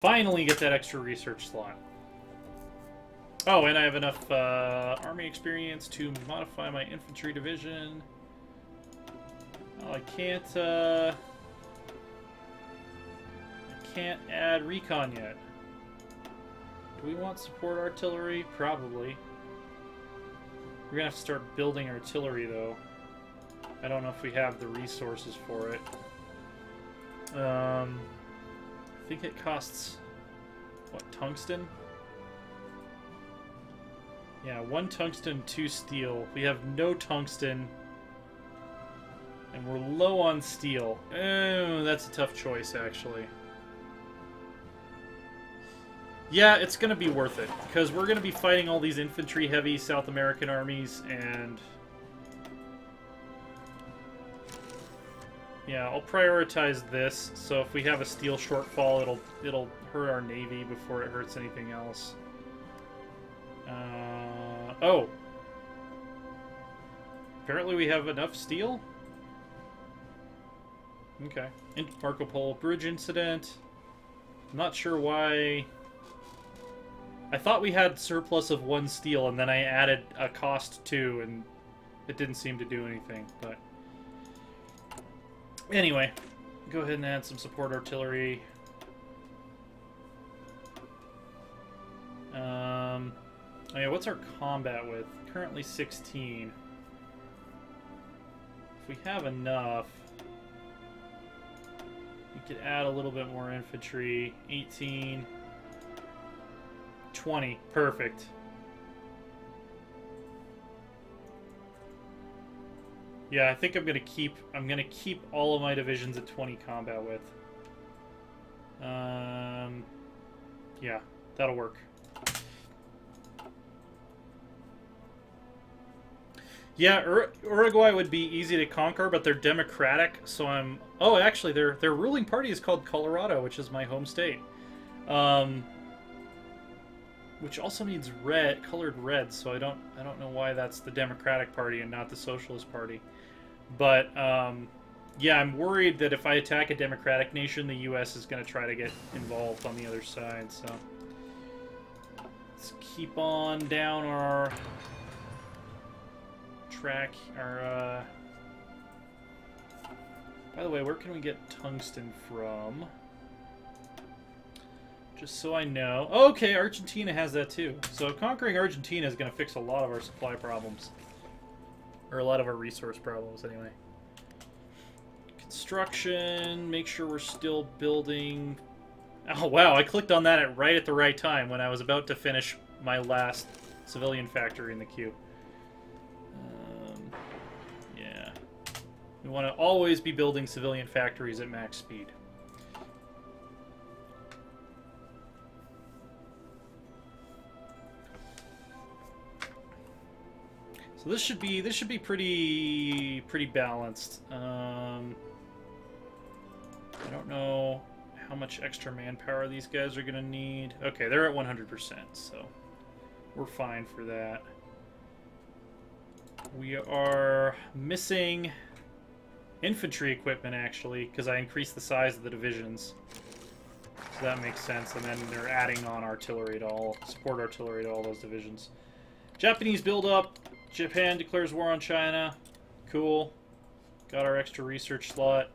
Finally get that extra research slot. Oh, and I have enough army experience to modify my infantry division. Oh, I can't add recon yet. Do we want support artillery? Probably. We're gonna have to start building artillery, though. I don't know if we have the resources for it. I think it costs, what, tungsten? Yeah, 1 tungsten, 2 steel. We have no tungsten, and we're low on steel. Oh, that's a tough choice, actually. Yeah, it's going to be worth it, because we're going to be fighting all these infantry-heavy South American armies, and... yeah, I'll prioritize this, so if we have a steel shortfall, it'll hurt our navy before it hurts anything else. Oh! Apparently we have enough steel? Okay. Marco Polo Bridge incident. I'm not sure why... I thought we had surplus of 1 steel, and then I added a cost 2, and it didn't seem to do anything, but... anyway, go ahead and add some support artillery. Oh yeah, what's our combat with? Currently 16. If we have enough, we could add a little bit more infantry. 18. 20. Perfect. Yeah, I think I'm gonna keep all of my divisions at 20 combat with. Yeah, that'll work. Yeah, Uruguay would be easy to conquer, but they're democratic, so I'm... oh, actually, their ruling party is called Colorado, which is my home state. Which also needs red, colored red, so I don't know why that's the Democratic Party and not the Socialist Party. But yeah, I'm worried that if I attack a democratic nation, the U.S. is going to try to get involved on the other side. So let's keep on down our track. Our by the way, where can we get tungsten from? Just so I know. Okay, Argentina has that too. So conquering Argentina is going to fix a lot of our supply problems. Or a lot of our resource problems, anyway. Construction. Make sure we're still building... oh, wow. I clicked on that right at the right time when I was about to finish my last civilian factory in the queue. Yeah. We want to always be building civilian factories at max speed. So this should be pretty balanced. I don't know how much extra manpower these guys are gonna need. Okay, they're at 100%, so we're fine for that. We are missing infantry equipment actually, because I increased the size of the divisions. So that makes sense, and then they're adding on artillery to all support artillery to all those divisions. Japanese build up. Japan declares war on China. Cool. Got our extra research slot.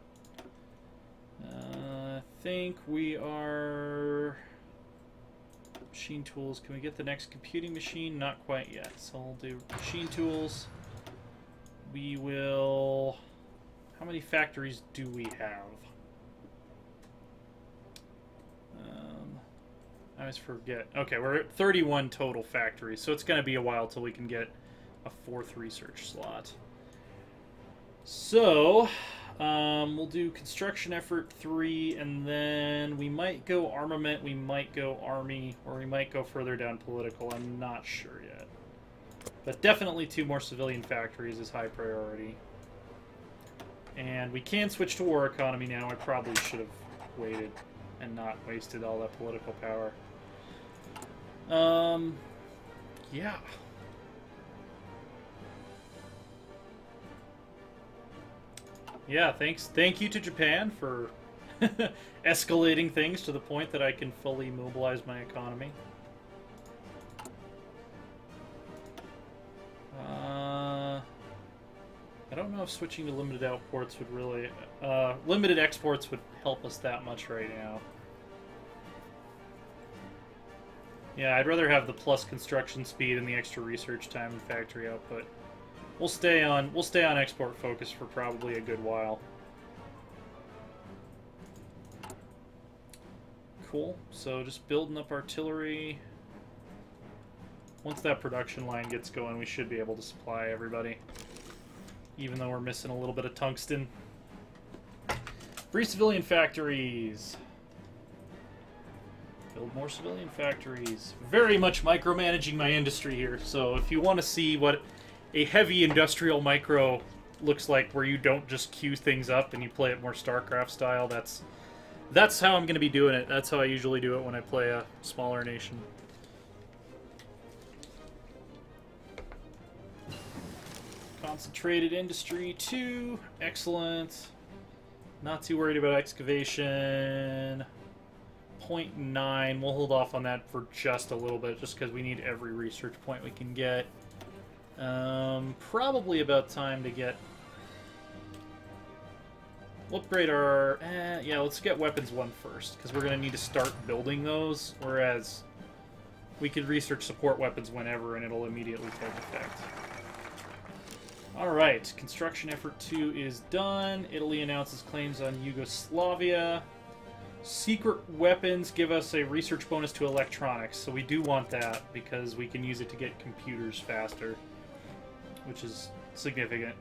I think we are... machine tools. Can we get the next computing machine? Not quite yet. So we'll do machine tools. We will... how many factories do we have? I always forget. Okay, we're at 31 total factories, so it's going to be a while till we can get a 4th research slot. So, we'll do construction effort 3, and then we might go armament, we might go army, or we might go further down political. I'm not sure yet. But definitely 2 more civilian factories is high priority. And we can switch to war economy now. I probably should have waited and not wasted all that political power. Yeah. Yeah, thank you to Japan for escalating things to the point that I can fully mobilize my economy. I don't know if switching to limited outports would really... limited exports would help us that much right now. Yeah, I'd rather have the plus construction speed and the extra research time and factory output. We'll stay on export focus for probably a good while. Cool. So just building up artillery. Once that production line gets going, we should be able to supply everybody. Even though we're missing a little bit of tungsten. Free civilian factories. Build more civilian factories. Very much micromanaging my industry here. So if you want to see what a heavy industrial micro looks like, where you don't just queue things up and you play it more StarCraft style, that's how I'm going to be doing it. That's how I usually do it when I play a smaller nation. Concentrated industry 2. Excellent. Not too worried about excavation. 0.9. We'll hold off on that for just a little bit, just because we need every research point we can get. Probably about time to get... We'll upgrade our... yeah, let's get weapons 1 first, because we're going to need to start building those, whereas we could research support weapons whenever, and it'll immediately take effect. Alright, construction effort 2 is done. Italy announces claims on Yugoslavia. Secret weapons give us a research bonus to electronics, so we do want that, because we can use it to get computers faster, which is significant.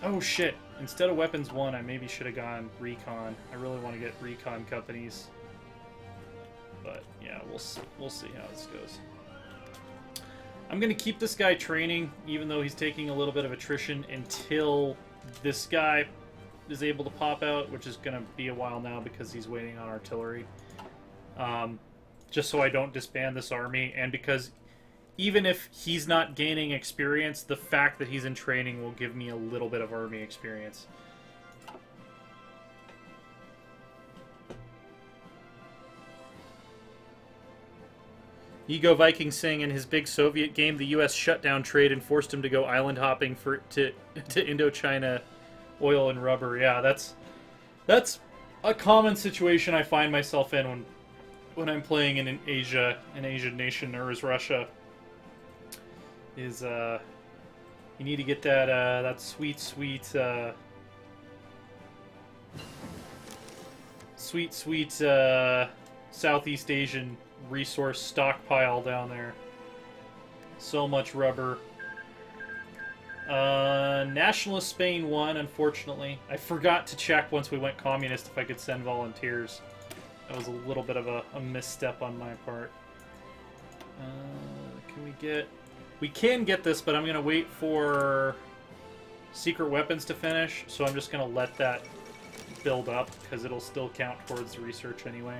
Oh shit, instead of weapons 1, I maybe should have gone recon. I really want to get recon companies. But yeah, we'll see how this goes. I'm going to keep this guy training, even though he's taking a little bit of attrition, until this guy is able to pop out, which is going to be a while now because he's waiting on artillery. Just so I don't disband this army, and because even if he's not gaining experience, the fact that he's in training will give me a little bit of army experience. Ego Viking saying in his big Soviet game, the U.S. shut down trade and forced him to go island hopping to Indochina oil and rubber. Yeah, that's a common situation I find myself in when I'm playing in an Asian nation, or as Russia. Is you need to get that sweet Southeast Asian resource stockpile down there. So much rubber. Nationalist Spain won, unfortunately. I forgot to check once we went communist if I could send volunteers. That was a little bit of a misstep on my part. Can we get... We can get this, but I'm going to wait for secret weapons to finish, so I'm just going to let that build up, because it'll still count towards the research anyway.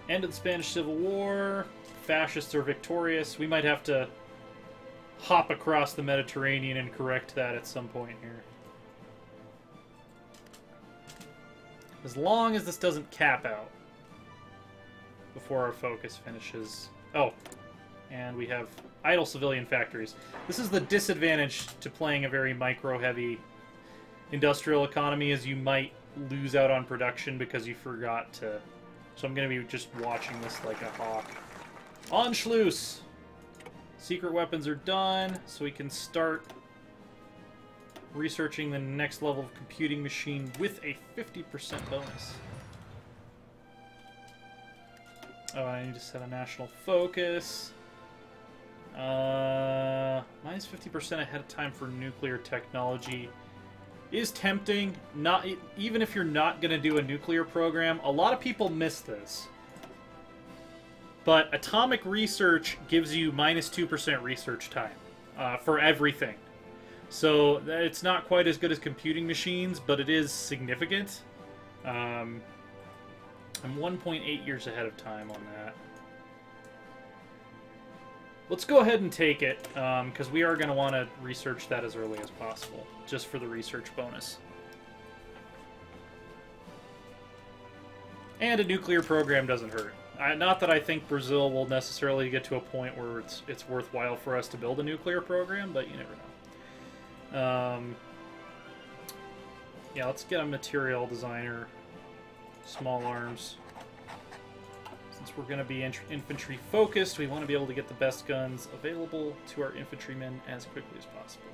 End of the Spanish Civil War. Fascists are victorious. We might have to hop across the Mediterranean and correct that at some point here. As long as this doesn't cap out before our focus finishes. Oh, and we have idle civilian factories. This is the disadvantage to playing a very micro-heavy industrial economy, is you might lose out on production because you forgot to... So I'm going to be just watching this like a hawk. Anschluss! Secret weapons are done, so we can start researching the next level of computing machine with a 50% bonus. Oh, I need to set a national focus. Minus 50% ahead of time for nuclear technology is tempting. Not even if you're not going to do a nuclear program. A lot of people miss this. But atomic research gives you minus 2% research time for everything. So it's not quite as good as computing machines, but it is significant. I'm 1.8 years ahead of time on that. Let's go ahead and take it, because we are going to want to research that as early as possible, just for the research bonus. And a nuclear program doesn't hurt. Not that I think Brazil will necessarily get to a point where it's worthwhile for us to build a nuclear program, but you never know. Yeah, let's get a material designer. Small arms. Since we're going to be infantry focused, we want to be able to get the best guns available to our infantrymen as quickly as possible.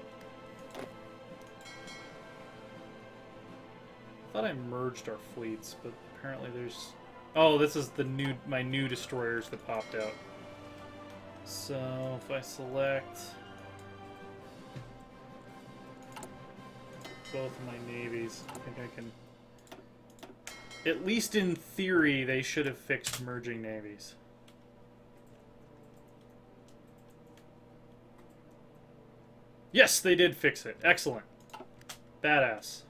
I thought I merged our fleets, but apparently there's... Oh, this is my new destroyers that popped out. So if I select both of my navies, I think I can... At least in theory, they should have fixed merging navies. Yes, they did fix it. Excellent. Badass.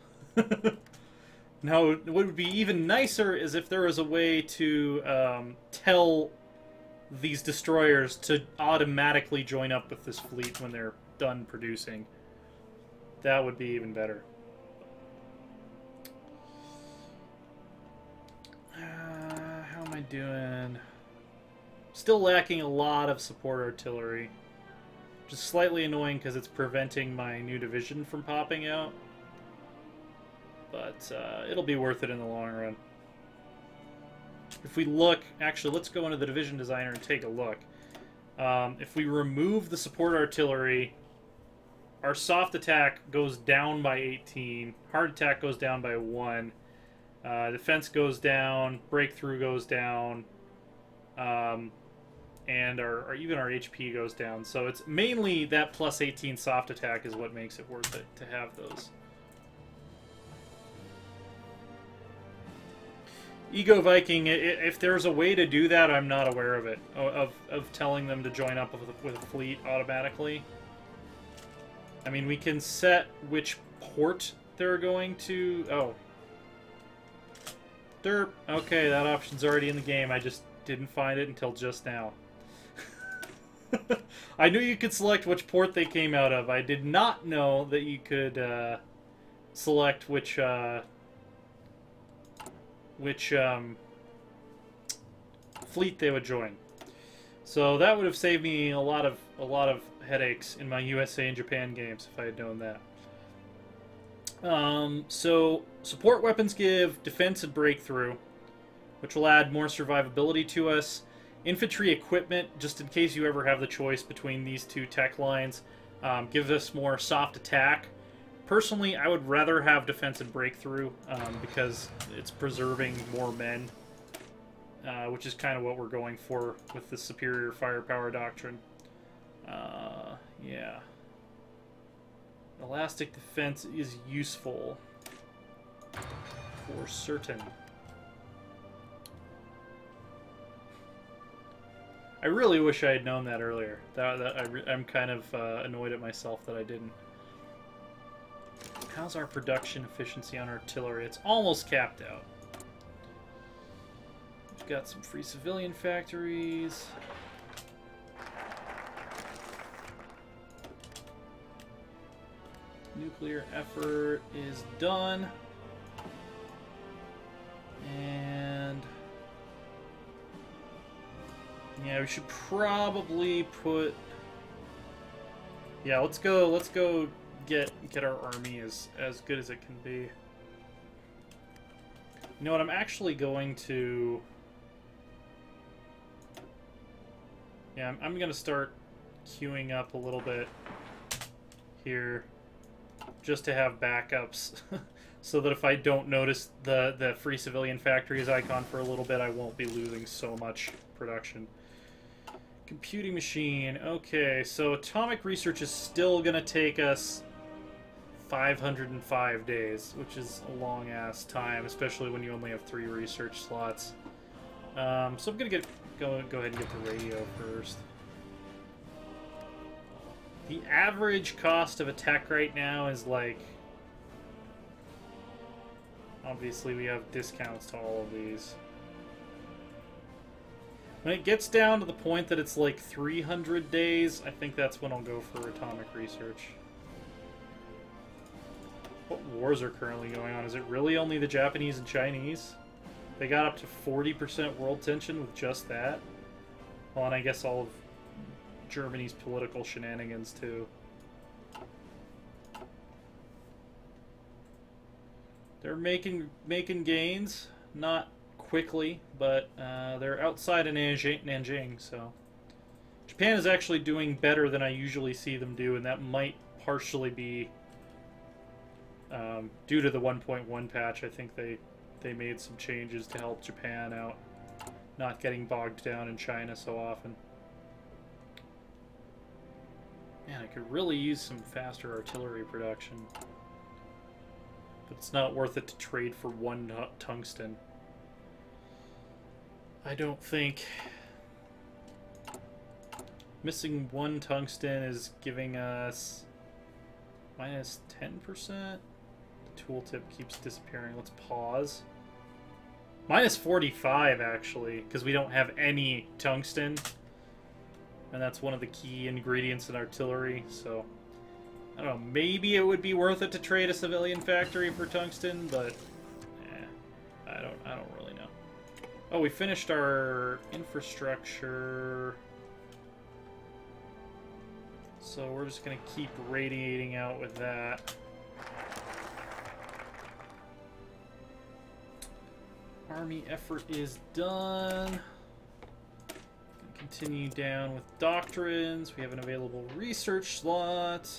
Now, what would be even nicer is if there was a way to tell these destroyers to automatically join up with this fleet when they're done producing. That would be even better. How am I doing? Still lacking a lot of support artillery. Just slightly annoying because it's preventing my new division from popping out. But it'll be worth it in the long run. If we look... Actually, let's go into the division designer and take a look. If we remove the support artillery, our soft attack goes down by 18. Hard attack goes down by 1. Defense goes down. Breakthrough goes down. And even our HP goes down. So it's mainly that plus 18 soft attack is what makes it worth it to have those. Ego Viking, if there's a way to do that, I'm not aware of it. Of telling them to join up with a fleet automatically. I mean, we can set which port they're going to... Oh. Derp. Okay, that option's already in the game. I just didn't find it until just now. I knew you could select which port they came out of. I did not know that you could select which fleet they would join. So that would have saved me a lot of headaches in my USA and Japan games if I had known that. So support weapons give defense and breakthrough, which will add more survivability to us. Infantry equipment, just in case you ever have the choice between these two tech lines, gives us more soft attack. Personally, I would rather have defense and breakthrough because it's preserving more men, which is kind of what we're going for with the superior firepower doctrine. Yeah. Elastic defense is useful for certain. I really wish I had known that earlier. I'm kind of annoyed at myself that I didn't. How's our production efficiency on artillery? It's almost capped out. We've got some free civilian factories. Nuclear effort is done. And yeah, we should probably put... Yeah, let's go get our army as good as it can be. You know what, I'm actually going to... Yeah, I'm going to start queuing up a little bit here just to have backups so that if I don't notice the free civilian factories icon for a little bit, I won't be losing so much production. Computing machine. Okay, so atomic research is still going to take us 505 days, which is a long-ass time, especially when you only have 3 research slots. So I'm going to go ahead and get the radio first. The average cost of attack right now is like... Obviously, we have discounts to all of these. When it gets down to the point that it's like 300 days, I think that's when I'll go for atomic research. What wars are currently going on? Is it really only the Japanese and Chinese? They got up to 40% world tension with just that. Well, and I guess all of Germany's political shenanigans, too. They're making gains. Not quickly, but they're outside of Nanjing, so... Japan is actually doing better than I usually see them do, and that might partially be due to the 1.1 patch. I think they made some changes to help Japan out, not getting bogged down in China so often. Man, I could really use some faster artillery production. But it's not worth it to trade for one tungsten. I don't think... Missing one tungsten is giving us minus 10%. The tooltip keeps disappearing. Let's pause. Minus 45, actually, because we don't have any tungsten. And that's one of the key ingredients in artillery, so... I don't know, maybe it would be worth it to trade a civilian factory for tungsten, but... I don't really know. Oh, we finished our infrastructure... So we're just going to keep radiating out with that. Army effort is done. Continue down with doctrines. We have an available research slot.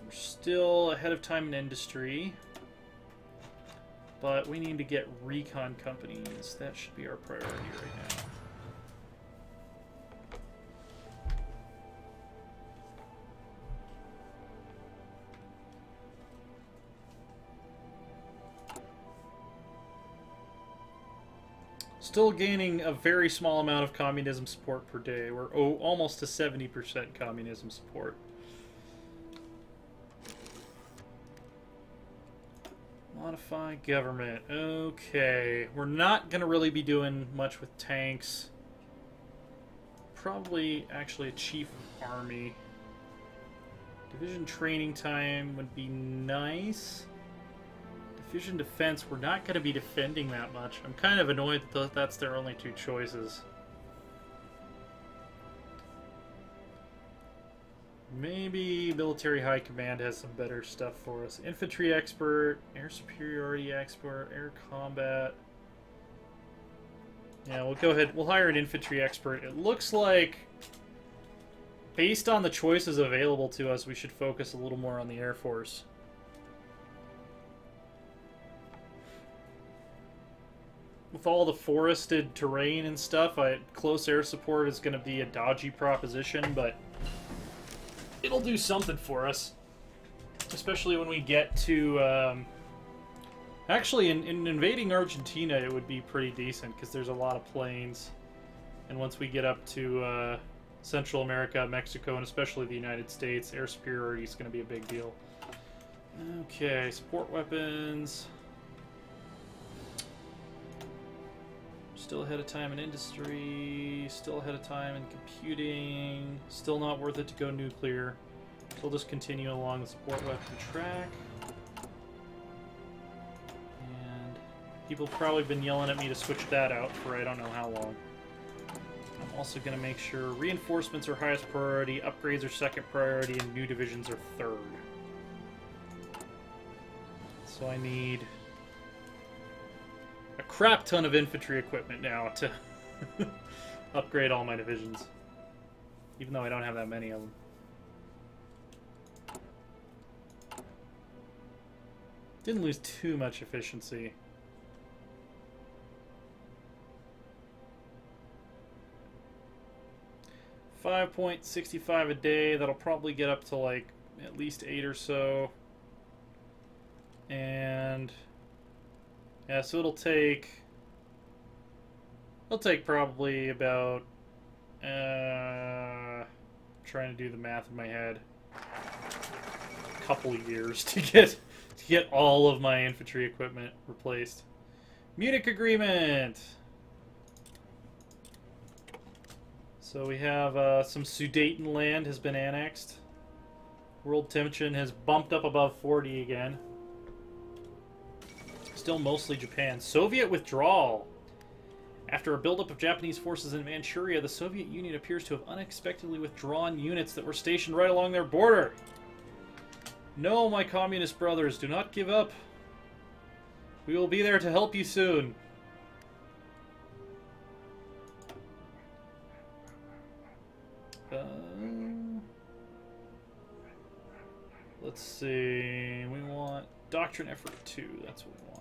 We're still ahead of time in industry. But we need to get recon companies. That should be our priority right now. Still gaining a very small amount of communism support per day. We're almost to 70% communism support. Modify government. Okay. We're not going to really be doing much with tanks. Probably actually a chief of army. Division training time would be nice. Division defense, we're not going to be defending that much. I'm kind of annoyed that that's their only two choices. Maybe military high command has some better stuff for us. Infantry expert, air superiority expert, air combat. Yeah, we'll go ahead. We'll hire an infantry expert. It looks like, based on the choices available to us, we should focus a little more on the Air Force. With all the forested terrain and stuff, close air support is going to be a dodgy proposition, but it'll do something for us. Especially when we get to... actually, in invading Argentina, it would be pretty decent, because there's a lot of plains. And once we get up to Central America, Mexico, and especially the United States, air superiority is going to be a big deal. Okay, support weapons... Still ahead of time in industry, still ahead of time in computing, still not worth it to go nuclear. So we'll just continue along the support weapon track. And people have probably been yelling at me to switch that out for I don't know how long. I'm also going to make sure reinforcements are highest priority, upgrades are second priority, and new divisions are third. So I need... a crap ton of infantry equipment now to upgrade all my divisions. Even though I don't have that many of them. Didn't lose too much efficiency. $5.65 a day. That'll probably get up to like at least 8 or so. And... yeah, so it'll take probably about, trying to do the math in my head, a couple of years to get all of my infantry equipment replaced. Munich Agreement! So we have some Sudeten land has been annexed. World tension has bumped up above 40 again. still mostly Japan. Soviet withdrawal. After a buildup of Japanese forces in Manchuria, the Soviet Union appears to have unexpectedly withdrawn units that were stationed right along their border. No, my communist brothers, do not give up. We will be there to help you soon. Let's see. We want Doctrine Effort 2. That's what we want.